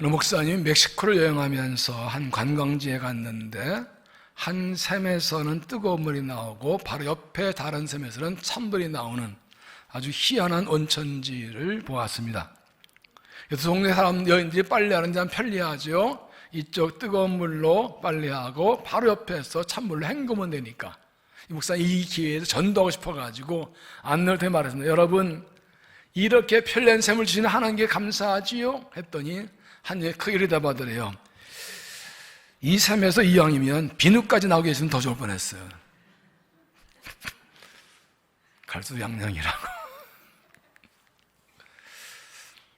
어느 목사님이 멕시코를 여행하면서 한 관광지에 갔는데 한 샘에서는 뜨거운 물이 나오고 바로 옆에 다른 샘에서는 찬물이 나오는 아주 희한한 온천지를 보았습니다. 그래서 동네 사람 여인들이 빨래하는 데 편리하죠. 이쪽 뜨거운 물로 빨래하고 바로 옆에서 찬물로 헹구면 되니까 이 목사님 이 기회에서 전도하고 싶어가지고 안내를 말했습니다. 여러분, 이렇게 편리한 샘을 주시는 하나님께 감사하지요? 했더니 한 여인이 크게 대답하더래요. 이 샘에서 이왕이면 비누까지 나오게 해주면 더 좋을 뻔했어요. 갈수양양이라고.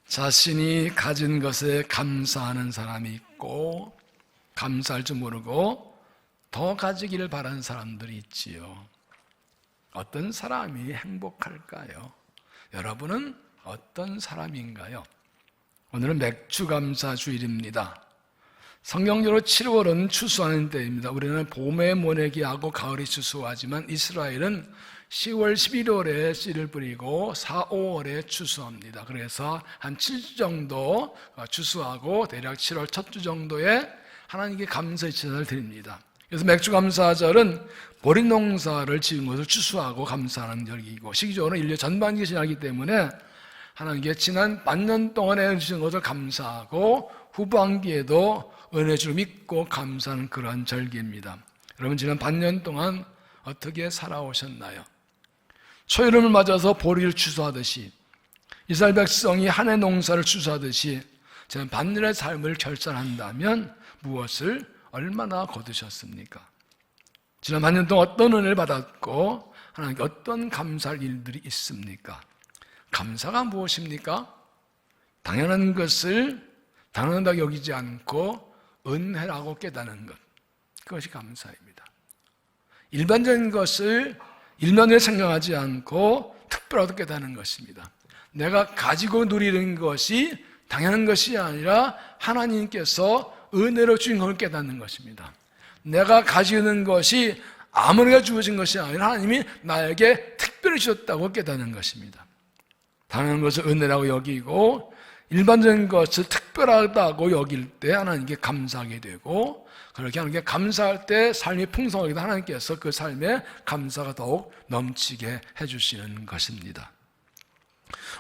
자신이 가진 것에 감사하는 사람이 있고 감사할 줄 모르고 더 가지기를 바라는 사람들이 있지요. 어떤 사람이 행복할까요? 여러분은 어떤 사람인가요? 오늘은 맥주감사 주일입니다. 성경적으로 7월은 추수하는 때입니다. 우리는 봄에 모내기하고 가을에 추수하지만 이스라엘은 10월, 11월에 씨를 뿌리고 4, 5월에 추수합니다. 그래서 한 7주 정도 추수하고 대략 7월 첫 주 정도에 하나님께 감사의 제사를 드립니다. 그래서 맥주감사절은 보리 농사를 지은 것을 추수하고 감사하는 절기이고 시기적으로 1년 전반기가 지나기 때문에 하나님께 지난 반년 동안에 은혜 주신 것을 감사하고 후반기에도 은혜 주를 믿고 감사하는 그러한 절기입니다. 여러분, 지난 반년 동안 어떻게 살아오셨나요? 초여름을 맞아서 보리를 추수하듯이 이스라엘 백성이 한 해 농사를 추수하듯이 지난 반년의 삶을 결산한다면 무엇을 얼마나 거두셨습니까? 지난 반년 동안 어떤 은혜를 받았고 하나님께 어떤 감사할 일들이 있습니까? 감사가 무엇입니까? 당연한 것을 당연하다고 여기지 않고 은혜라고 깨닫는 것, 그것이 감사입니다. 일반적인 것을 일면에 생각하지 않고 특별하게 깨닫는 것입니다. 내가 가지고 누리는 것이 당연한 것이 아니라 하나님께서 은혜로 주신 것을 깨닫는 것입니다. 내가 가지고 있는 것이 아무나 주어진 것이 아니라 하나님이 나에게 특별히 주셨다고 깨닫는 것입니다. 당연한 것을 은혜라고 여기고 일반적인 것을 특별하다고 여길 때 하나님께 감사하게 되고 그렇게 하나님께 감사할 때 삶이 풍성하게 되고 하나님께서 그 삶에 감사가 더욱 넘치게 해주시는 것입니다.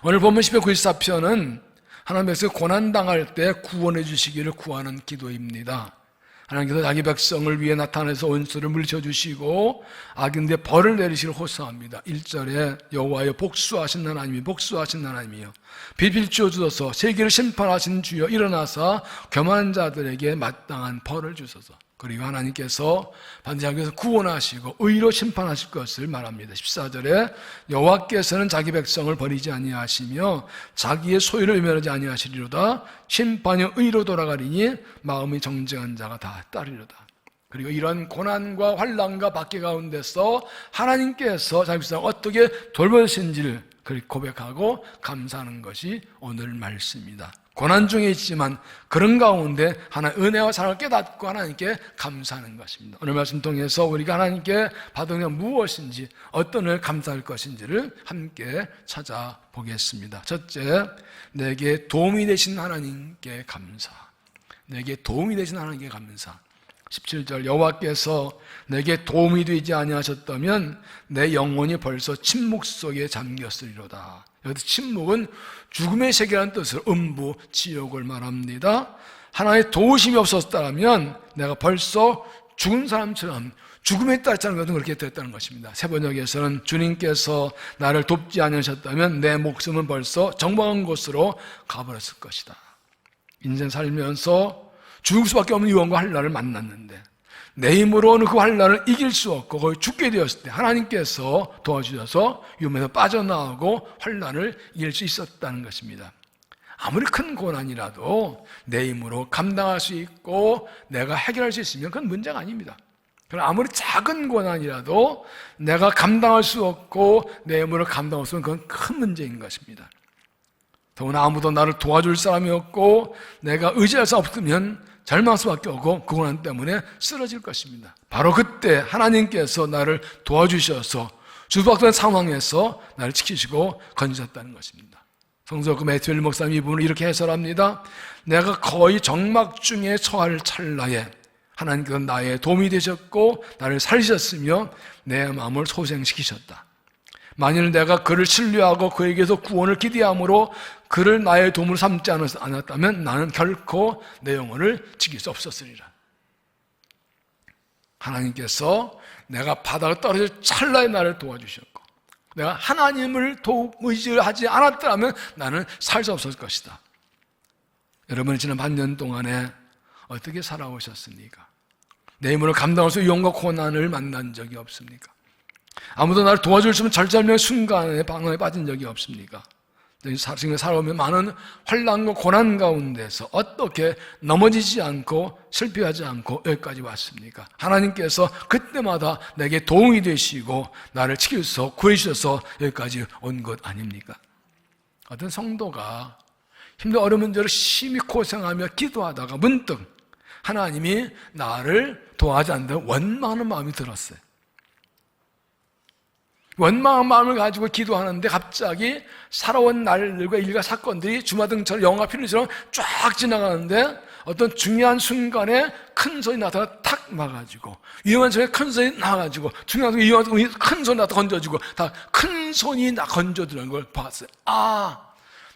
오늘 본문 1094편은 하나님께서 고난당할 때 구원해 주시기를 구하는 기도입니다. 하나님께서 자기 백성을 위해 나타내서 원수를 물리쳐주시고 악인들의 벌을 내리시기를 호소합니다. 1절에 여호와여 복수하신 하나님이 복수하신 하나님이여 비빌주어 주소서 세계를 심판하신 주여 일어나사 교만한 자들에게 마땅한 벌을 주소서. 그리고 하나님께서 반드시 하나님께서 구원하시고 의로 심판하실 것을 말합니다. 14절에 여호와께서는 자기 백성을 버리지 아니하시며 자기의 소유를 외면하지 아니하시리로다. 심판이 의로 돌아가리니 마음이 정직한 자가 다 따르리로다. 그리고 이런 고난과 환난과 박해 가운데서 하나님께서 자기 백성을 어떻게 돌보신지를 고백하고 감사하는 것이 오늘 말씀입니다. 고난 중에 있지만 그런 가운데 하나님의 은혜와 사랑을 깨닫고 하나님께 감사하는 것입니다. 오늘 말씀 통해서 우리가 하나님께 받은 건 무엇인지 어떤 은혜를 감사할 것인지를 함께 찾아보겠습니다. 첫째, 내게 도움이 되신 하나님께 감사. 내게 도움이 되신 하나님께 감사. 17절 여호와께서 내게 도움이 되지 아니하셨다면 내 영혼이 벌써 침묵 속에 잠겼으리로다. 여기서 침묵은 죽음의 세계라는 뜻으로 음부, 지옥을 말합니다. 하나님의 도우심이 없었다면 내가 벌써 죽은 사람처럼 죽음에 따르지 것은 그렇게 됐다는 것입니다. 세번역에서는 주님께서 나를 돕지 않으셨다면 내 목숨은 벌써 정박한 곳으로 가버렸을 것이다. 인생 살면서 죽을 수밖에 없는 유언과 환난을 만났는데 내 힘으로는 그 환난을 이길 수 없고 거의 죽게 되었을 때 하나님께서 도와주셔서 위험에서 빠져나오고 환난을 이길 수 있었다는 것입니다. 아무리 큰 고난이라도 내 힘으로 감당할 수 있고 내가 해결할 수 있으면 그건 문제가 아닙니다. 그러나 아무리 작은 고난이라도 내가 감당할 수 없고 내 힘으로 감당할 수 없으면 그건 큰 문제인 것입니다. 더구나 아무도 나를 도와줄 사람이 없고 내가 의지할 수 없으면 절망할 수밖에 없고 그 고난 때문에 쓰러질 것입니다. 바로 그때 하나님께서 나를 도와주셔서 주박된 상황에서 나를 지키시고 건지셨다는 것입니다. 성서 그 매튜엘 목사님 이 부분을 이렇게 해설합니다. 내가 거의 정막 중에 처할 찰나에 하나님께서 나의 도움이 되셨고 나를 살리셨으며 내 마음을 소생시키셨다. 만일 내가 그를 신뢰하고 그에게서 구원을 기대함으로 그를 나의 도움을 삼지 않았다면 나는 결코 내 영혼을 지킬 수 없었으리라. 하나님께서 내가 바다가 떨어질 찰나에 나를 도와주셨고 내가 하나님을 의지하지 않았더라면 나는 살 수 없었을 것이다. 여러분이 지난 반년 동안에 어떻게 살아오셨습니까? 내 힘으로 감당할 수 있는 위험과 고난을 만난 적이 없습니까? 아무도 나를 도와줄 수 없는 절절명의 순간에 방황에 빠진 적이 없습니까? 지금 살아오면 많은 환난과 고난 가운데서 어떻게 넘어지지 않고 실패하지 않고 여기까지 왔습니까? 하나님께서 그때마다 내게 도움이 되시고 나를 지켜서 구해주셔서 여기까지 온 것 아닙니까? 어떤 성도가 힘든 어려운 문제로 심히 고생하며 기도하다가 문득 하나님이 나를 도와주지 않는다고 원망하는 마음이 들었어요. 원망한 마음을 가지고 기도하는데 갑자기 살아온 날들과 일과 사건들이 주마등처럼 영화 필름처럼 쫙 지나가는데 어떤 중요한 순간에 큰 소리 나다가 탁 막아지고 위험한 소리에 큰 소리 나가지고 중요한 소리 위험한 소리 큰 소리 나다 건져지고 다 큰 손이 나 건져드는 걸 봤어요. 아,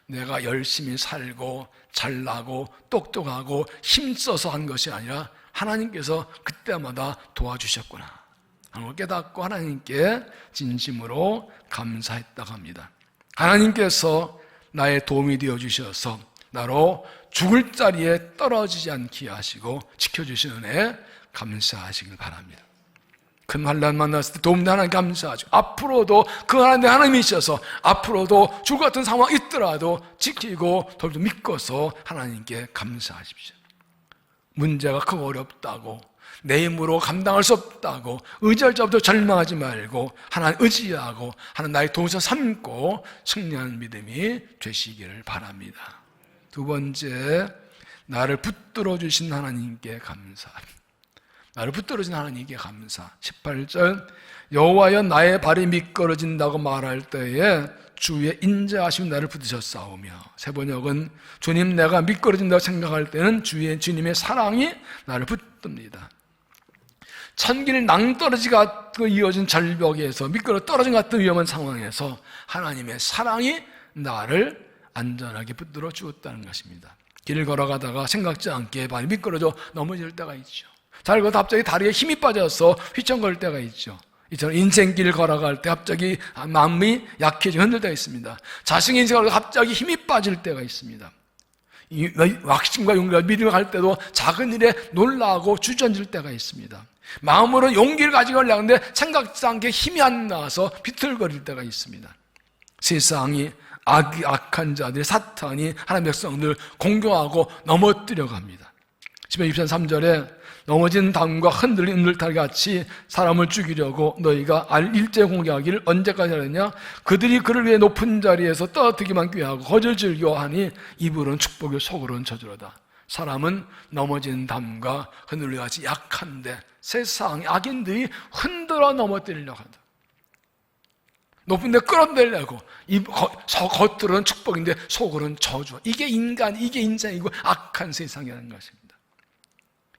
내가 열심히 살고 잘나고 똑똑하고 힘써서 한 것이 아니라 하나님께서 그때마다 도와주셨구나 하는 걸 깨닫고 하나님께 진심으로 감사했다고 합니다. 하나님께서 나의 도움이 되어주셔서 나로 죽을 자리에 떨어지지 않게 하시고 지켜주시는 은혜에 감사하시길 바랍니다. 큰 환난 만났을 때 도움된 하나님 감사하죠. 앞으로도 그 하나님이 있어서 앞으로도 죽을 같은 상황이 있더라도 지키고 돌도 믿고서 하나님께 감사하십시오. 문제가 크고 어렵다고 내 힘으로 감당할 수 없다고 의지할 자부터 절망하지 말고 하나님 의지하고 하나님 나의 도우셔 삼고 승리하는 믿음이 되시기를 바랍니다. 두 번째, 나를 붙들어 주신 하나님께 감사. 나를 붙들어 주신 하나님께 감사. 18절, 여호와여 나의 발이 미끄러진다고 말할 때에 주의 인자하심이 나를 붙드셨사오며. 세 번역은 주님 내가 미끄러진다고 생각할 때는 주님의 사랑이 나를 붙듭니다. 천길 낭떠러지 같은 이어진 절벽에서 미끄러 떨어진 같은 위험한 상황에서 하나님의 사랑이 나를 안전하게 붙들어 주었다는 것입니다. 길을 걸어가다가 생각지 않게 발이 미끄러져 넘어질 때가 있죠. 잘 걷다 갑자기 다리에 힘이 빠져서 휘청거릴 때가 있죠. 이처럼 인생길 걸어갈 때 갑자기 마음이 약해져 흔들 때가 있습니다. 자신의 인생을 갑자기 힘이 빠질 때가 있습니다. 확신과 용기와 믿음을 갈 때도 작은 일에 놀라고 주저앉을 때가 있습니다. 마음으로 용기를 가지고 하려고 하는데 생각지 않게 힘이 안 나와서 비틀거릴 때가 있습니다. 세상이 악한 자들이 사탄이 하나님의 백성들 공격하고 넘어뜨려 갑니다. 10편 23절에 넘어진 담과 흔들린 은들탈 같이 사람을 죽이려고 너희가 일제 공격하기를 언제까지 하느냐? 그들이 그를 위해 높은 자리에서 떠들기만 꾀하고 거절 즐겨하니 입으로는 축복이요 속으로는 저주로다. 사람은 넘어진 담과 흔들림 같이 약한데 세상의 악인들이 흔들어 넘어뜨리려고 한다. 높은 데 끌어내려고 겉으로는 축복인데 속으로는 저주. 이게 인간, 이게 인생이고 악한 세상이라는 것입니다.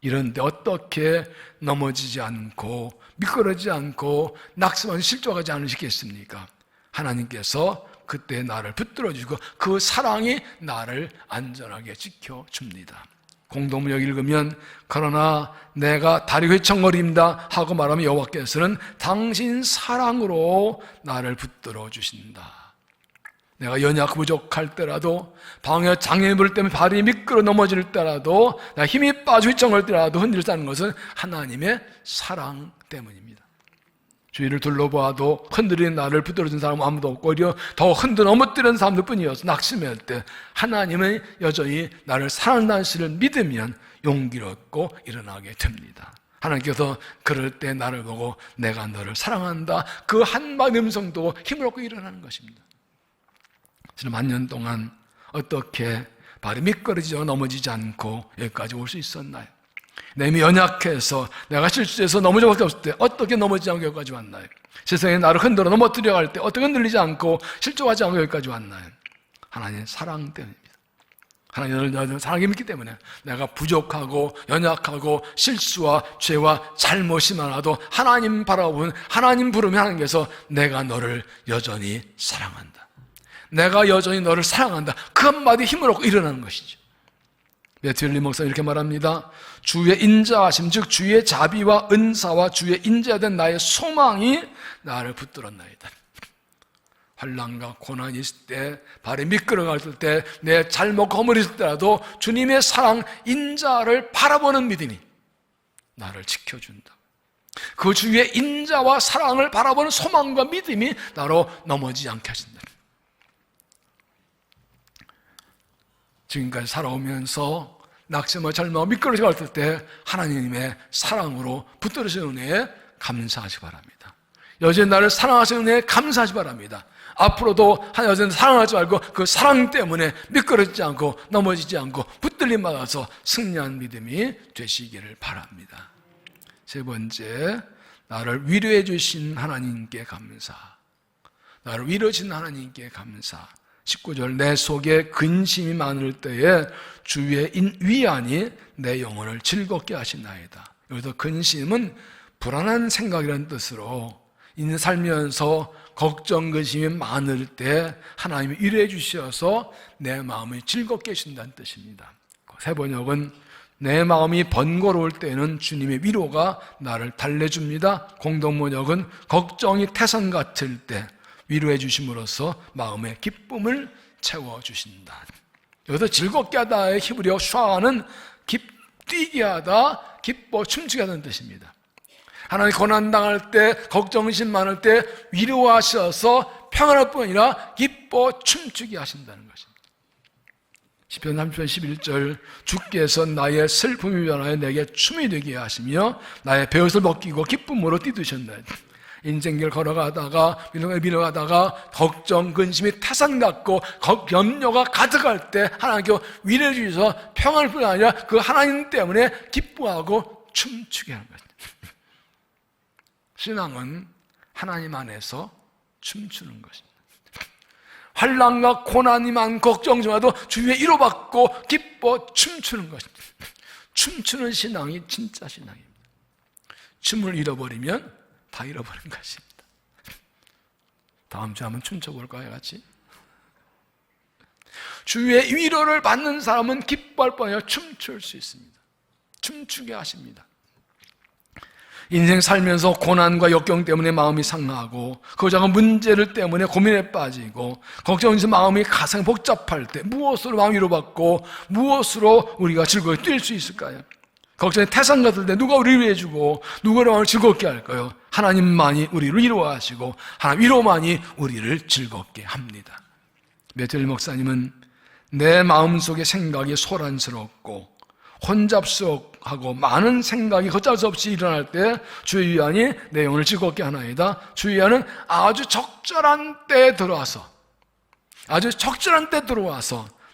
이런데 어떻게 넘어지지 않고 미끄러지지 않고 낙심하지 실족하지 않으시겠습니까? 하나님께서 그때 나를 붙들어주고 그 사랑이 나를 안전하게 지켜줍니다. 공동문역 읽으면 그러나 내가 다리 휘청거립니다 하고 말하면 여호와께서는 당신 사랑으로 나를 붙들어 주신다. 내가 연약하고 부족할 때라도 방해 장애물 때문에 발이 미끄러 넘어질 때라도 내가 힘이 빠져 휘청거릴 때라도 흔들리는 것은 하나님의 사랑 때문입니다. 주위를 둘러보아도 흔들리는 나를 붙들어준 사람은 아무도 없고 오히려 더 흔들어 넘어뜨리는 사람들 뿐이어서 낙심할 때 하나님은 여전히 나를 사랑한다는 사실을 믿으면 용기를 얻고 일어나게 됩니다. 하나님께서 그럴 때 나를 보고 내가 너를 사랑한다 그 한마디 음성도 힘을 얻고 일어나는 것입니다. 지난 만년 동안 어떻게 발이 미끄러지지 넘어지지 않고 여기까지 올 수 있었나요? 내 힘이 연약해서 내가 실수해서 넘어질 수밖에 없을 때 어떻게 넘어지지 않고 여기까지 왔나요? 세상에 나를 흔들어 넘어뜨려 갈 때 어떻게 흔들리지 않고 실족하지 않고 여기까지 왔나요? 하나님의 사랑 때문입니다. 하나님을 사랑이 믿기 때문에 내가 부족하고 연약하고 실수와 죄와 잘못이 많아도 하나님 바라보면 하나님 부르면 하나님께서 내가 너를 여전히 사랑한다, 내가 여전히 너를 사랑한다, 그 한마디 힘을 얻고 일어나는 것이죠. 매튜엘리 목사는 이렇게 말합니다. 주의 인자하심, 즉 주의 자비와 은사와 주의 인자된 나의 소망이 나를 붙들었나이다. 환난과 고난이 있을 때, 발이 미끄러갈 때, 내 잘못 거머렸을 때라도 주님의 사랑, 인자를 바라보는 믿음이 나를 지켜준다. 그 주의 인자와 사랑을 바라보는 소망과 믿음이 나로 넘어지지 않게 하신다. 지금까지 살아오면서 낙심과 절망과 미끄러져 갈 때 하나님의 사랑으로 붙들으시는 은혜에 감사하시 바랍니다. 여전히 나를 사랑하시는 은혜에 감사하시 바랍니다. 앞으로도 여전히 사랑하지 말고 그 사랑 때문에 미끄러지지 않고 넘어지지 않고 붙들림 받아서 승리한 믿음이 되시기를 바랍니다. 세 번째, 나를 위로해 주신 하나님께 감사. 나를 위로해 주신 하나님께 감사. 19절, 내 속에 근심이 많을 때에 주의 위안이 내 영혼을 즐겁게 하시나이다. 여기서 근심은 불안한 생각이라는 뜻으로 인생 살면서 걱정, 근심이 많을 때 하나님이 위로해 주셔서 내 마음을 즐겁게 해준다는 뜻입니다. 세 번역은 내 마음이 번거로울 때는 주님의 위로가 나를 달래줍니다. 공동번역은 걱정이 태산 같을 때 위로해 주심으로써 마음의 기쁨을 채워주신다. 여기서 즐겁게 하다의 히브리어 샤는 뛰게 하다, 기뻐 춤추게 하는 뜻입니다. 하나님 고난당할 때, 걱정심 많을 때 위로하셔서 평안할 뿐 아니라 기뻐 춤추게 하신다는 것입니다. 시편 30편 11절, 주께서 나의 슬픔이 변하여 내게 춤이 되게 하시며 나의 베옷을 벗기고 기쁨으로 뛰드셨나이다. 인생길 걸어가다가 밀어가다가 걱정, 근심이 태산 같고 염려가 가득할 때 하나님께 위로해 주셔서 평안할 뿐 아니라 그 하나님 때문에 기뻐하고 춤추게 하는 것입니다. 신앙은 하나님 안에서 춤추는 것입니다. 환난과 고난이 많고 걱정이 많아도 주의 위로받고 기뻐 춤추는 것입니다. 춤추는 신앙이 진짜 신앙입니다. 춤을 잃어버리면 다 잃어버린 것입니다. 다음 주에 한번 춤춰볼까요, 같이? 주의 위로를 받는 사람은 기뻐할 뿐 아니라 춤출 수 있습니다. 춤추게 하십니다. 인생 살면서 고난과 역경 때문에 마음이 상하고 그 작은 문제를 때문에 고민에 빠지고 걱정해서 마음이 가장 복잡할 때 무엇으로 마음 위로받고 무엇으로 우리가 즐겁게 뛸 수 있을까요? 걱정이 태산 같을 때 누가 우리를 위로해주고 누가 우리 마음을 즐겁게 할까요? 하나님만이 우리를 위로하시고 하나님 위로만이 우리를 즐겁게 합니다. 매튜엘 목사님은 내 마음속의 생각이 소란스럽고 혼잡스럽고 많은 생각이 걷잡을 수 없이 일어날 때 주의 위안이 내 영혼을 즐겁게 하나이다. 주의 위안은 아주 적절한 때에 들어와서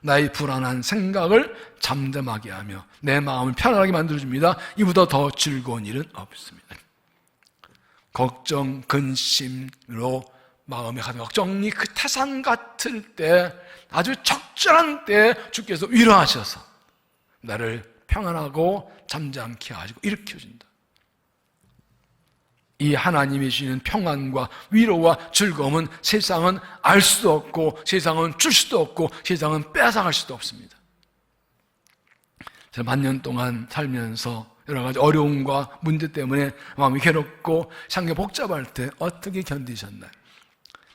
나의 불안한 생각을 잠잠하게 하며 내 마음을 편안하게 만들어줍니다. 이보다 더 즐거운 일은 없습니다. 걱정, 근심으로 마음에 가득 걱정이 그 태산 같을 때 아주 적절한 때에 주께서 위로하셔서 나를 평안하고 잠잠케 하시고 일으켜준다. 이 하나님이 주시는 평안과 위로와 즐거움은 세상은 알 수도 없고 세상은 줄 수도 없고 세상은 뺏어갈 수도 없습니다. 제가 만년 동안 살면서 여러 가지 어려움과 문제 때문에 마음이 괴롭고 상황이 복잡할 때 어떻게 견디셨나요?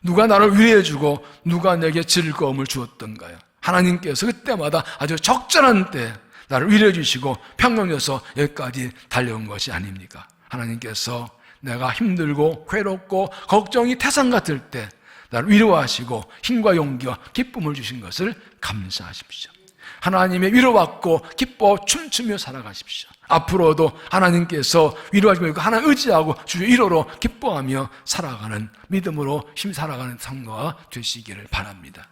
누가 나를 위로해주고 누가 내게 즐거움을 주었던가요? 하나님께서 그때마다 아주 적절한 때 나를 위로해 주시고 평강 줘서 여기까지 달려온 것이 아닙니까? 하나님께서 내가 힘들고 괴롭고 걱정이 태산 같을 때 나를 위로하시고 힘과 용기와 기쁨을 주신 것을 감사하십시오. 하나님의 위로받고 기뻐 춤추며 살아가십시오. 앞으로도 하나님께서 위로하시고 하나님 의지하고 주의 위로로 기뻐하며 살아가는 믿음으로 힘 살아가는 성도가 되시기를 바랍니다.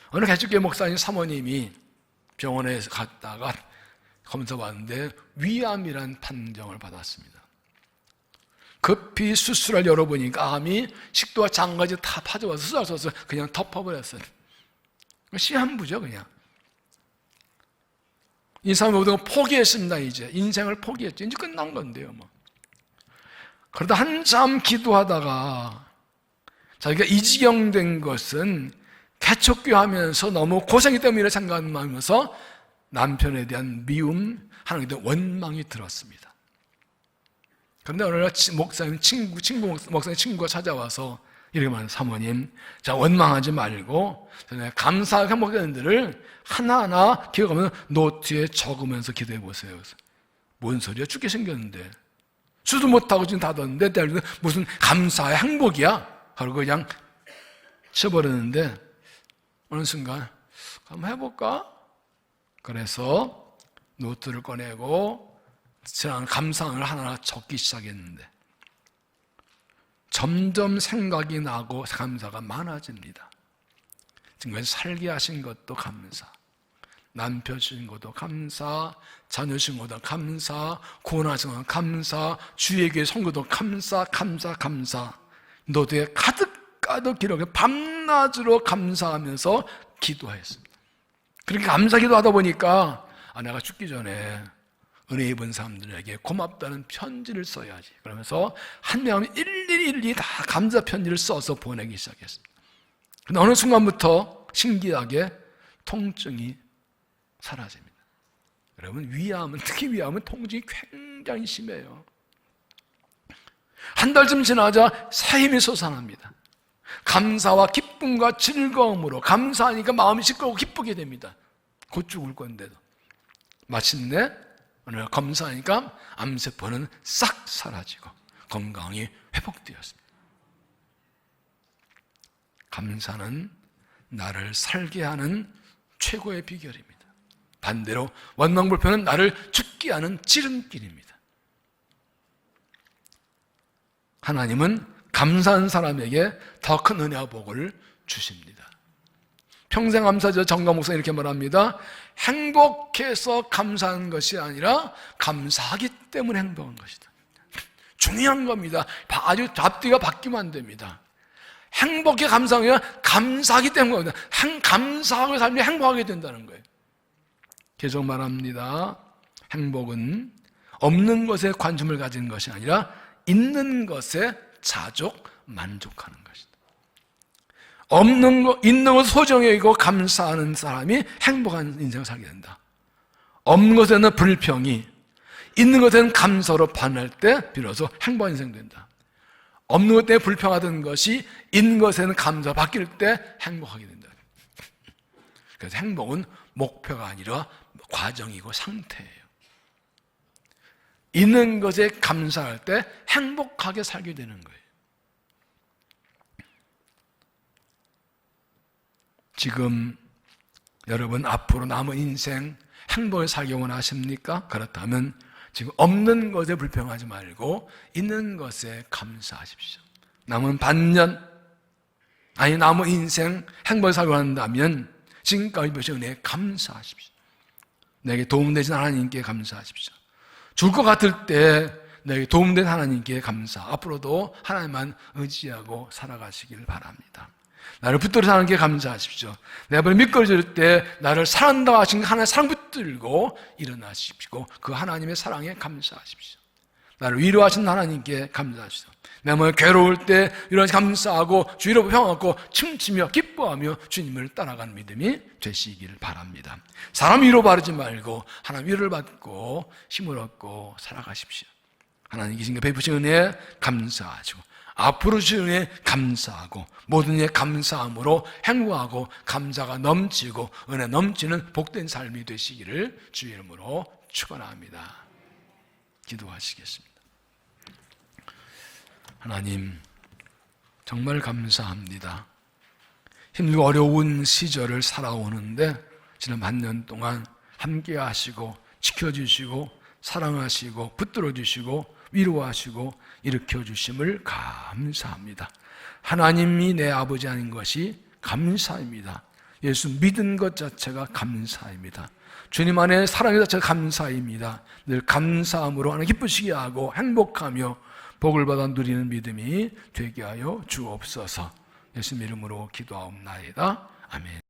어느 개척교회 목사님 사모님이 병원에 갔다가 검사 받는데 위암이라는 판정을 받았습니다. 급히 수술을 열어보니까 암이 식도와 장까지 다 파져와서 수술할 수 없어서 그냥 덮어버렸어요. 시한부죠 그냥. 이 사람이 모든 걸 포기했습니다. 이제 인생을 포기했죠. 이제 끝난 건데요 뭐. 그러다 한참 기도하다가 자기가 이 지경 된 것은 개척교하면서 너무 고생이 때문에 생각하면서 남편에 대한 미움, 하나님에 대한 원망이 들었습니다. 그런데 어느 날 목사님 친구가 찾아와서 이렇게 말해요. 사모님, 자 원망하지 말고 감사하게 행복한 일들을 하나하나 기억하면서 노트에 적으면서 기도해 보세요. 뭔 소리야? 죽게 생겼는데 수도 못하고 지금 닫았는데 무슨 감사의 행복이야? 하고 그냥 쳐버렸는데 어느 순간 한번 해볼까? 그래서 노트를 꺼내고 지난 감사를 하나하나 적기 시작했는데 점점 생각이 나고 감사가 많아집니다. 지금 살게 하신 것도 감사, 남편 주신 것도 감사, 자녀 주신 것도 감사, 구원하신 것도 감사, 주에게 선거도 감사. 노트에 가득 기록해 밤낮으로 감사하면서 기도했습니다. 그렇게 감사 기도하다 보니까 내가 죽기 전에 은혜 입은 사람들에게 고맙다는 편지를 써야지. 그러면서 한 명 일일이 다 감사 편지를 써서 보내기 시작했습니다. 근데 어느 순간부터 신기하게 통증이 사라집니다. 여러분 특히 위암은 통증이 굉장히 심해요. 한 달쯤 지나자 새 힘이 솟아납니다. 감사와 기쁨과 즐거움으로 감사하니까 마음이 시끄럽고 기쁘게 됩니다. 곧 죽을 건데도 마침내 오늘 감사하니까 암세포는 싹 사라지고 건강이 회복되었습니다. 감사는 나를 살게 하는 최고의 비결입니다. 반대로 원망불평은 나를 죽게 하는 지름길입니다. 하나님은 감사한 사람에게 더 큰 은혜와 복을 주십니다. 평생 감사죠. 정강 목사 이렇게 말합니다. 행복해서 감사한 것이 아니라 감사하기 때문에 행복한 것이다. 중요한 겁니다. 아주 앞뒤가 바뀌면 안 됩니다. 행복해 감사하기 아니라 감사하기 때문에 감사하고 삶이 행복하게 된다는 거예요. 계속 말합니다. 행복은 없는 것에 관심을 가진 것이 아니라 있는 것에 자족 만족하는 것이다. 있는 것 소중히 여기고 감사하는 사람이 행복한 인생을 살게 된다. 없는 것에는 불평이, 있는 것에는 감사로 반할 때 비로소 행복한 인생 된다. 없는 것 때문에 불평하던 것이 있는 것에는 감사 바뀔 때 행복하게 된다. 그래서 행복은 목표가 아니라 과정이고 상태예요. 있는 것에 감사할 때 행복하게 살게 되는 거예요. 지금 여러분 앞으로 남은 인생 행복을 살기 원하십니까? 그렇다면 지금 없는 것에 불평하지 말고 있는 것에 감사하십시오. 남은 반년 아니 남은 인생 행복을 살기 원한다면 지금까지 보신 은혜에 감사하십시오. 내게 도움되신 하나님께 감사하십시오. 죽을 것 같을 때 내게 도움된 하나님께 감사. 앞으로도 하나님만 의지하고 살아가시길 바랍니다. 나를 붙들어서 하나님께 감사하십시오. 내 앞에 미끄러질 때 나를 사랑한다고 하신 하나님의 사랑 붙들고 일어나십시오. 그 하나님의 사랑에 감사하십시오. 나를 위로하신 하나님께 감사하십시오. 내 몸에 괴로울 때 이런 감사하고 주위로 평하고 춤추며 기뻐하며 주님을 따라가는 믿음이 되시기를 바랍니다. 사람 위로 바르지 말고 하나님 위로를 받고 힘을 얻고 살아가십시오. 하나님 계신 그 베푸신 은혜에 감사하시고 앞으로 주신 은혜에 감사하고 모든 일에 감사함으로 행복하고 감사가 넘치고 은혜 넘치는 복된 삶이 되시기를 주의 이름으로 축원합니다. 기도하시겠습니다. 하나님 정말 감사합니다. 힘들고 어려운 시절을 살아오는데 지난 반년 동안 함께 하시고 지켜주시고 사랑하시고 붙들어주시고 위로하시고 일으켜주심을 감사합니다. 하나님이 내 아버지 아닌 것이 감사입니다. 예수 믿은 것 자체가 감사입니다. 주님 안에 사랑의 자체가 감사입니다. 늘 감사함으로 하나님 기쁘시게 하고 행복하며 복을 받아 누리는 믿음이 되게 하여 주옵소서. 예수님 이름으로 기도하옵나이다. 아멘.